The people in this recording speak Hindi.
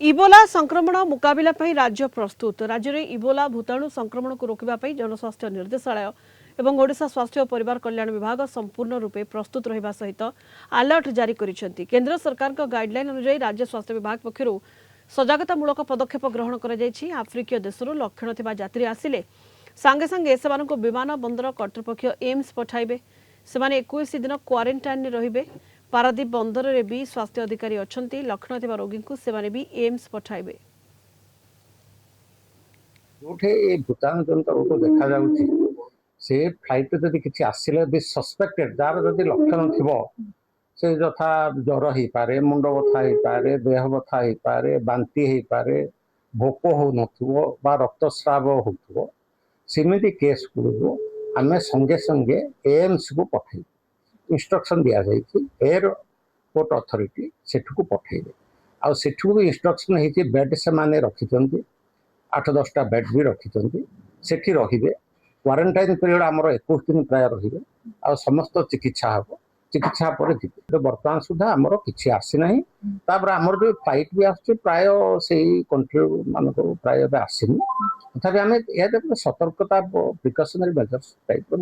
इबोला संक्रमण मुकाबला पई राज्य प्रस्तुत। राज्य में इबोला भूताणु संक्रमण को रोकवा पई जनस्वास्थ्य निर्देशालय एवं ओडिशा स्वास्थ्य और परिवार कल्याण विभाग संपूर्ण रूपे प्रस्तुत रहिबा सहित अलर्ट जारी करिसेंती। केंद्र सरकार का गाइडलाइन अनुसार राज्य स्वास्थ्य विभाग पक्षरु सजागतामूलक पदक्षेप ग्रहण करा जायछि। आफ्रिकीय देशरू लक्षण थिबा यात्री आसिले सांगे सांगे सेमानंको विमान बंदर कर्तृपक्ष एम्स पठाइबे। सेमाने 21 दिन क्वारंटाइन रहिबे। पारादीप बंदर रे भी स्वास्थ्य अधिकारी अछंती। लक्षण थिबा रोगी को सेमाने भी एम्स पठाइबे। जोठे ए भूताणु जनित रोग देखा जाउछि से फ्लाइट जदि किछि आसिले भी सस्पेक्टेड जार जदि लक्षण थिबो से यथा ज्वर हो पारे, मुंड बथा हो पारे, देह बथा हो पारे, बांती हो पारे, भोक हो नथिबो बा रक्तस्राव होथबो सेमिति केस को आमे संगे संगे एम्स को पठाई इंस्ट्रक्शन दिया जाइछि। एयरपोर्ट अथॉरिटी सेठू पठाइबे आ सेठू भी इंस्ट्रक्शन हेछि बेड से माने रखिचंती 8-10टा बेड भी रखिचंती सेठी रहिबे। क्वारंटाइन पीरियड आमर 21 दिन प्राय रहिबे आ समस्त चिकित्सा हबो। चिकित्सा पर जीवे बर्तमान सुधा आमर किछि आसी नाही। तापर आमर जो फ्लाइट भी आछे प्राय सेही कंट्री मानको प्राय आसीनी। तथापि आमे या सतर्कता प्रिकॉशनरी मेजर्स टाइप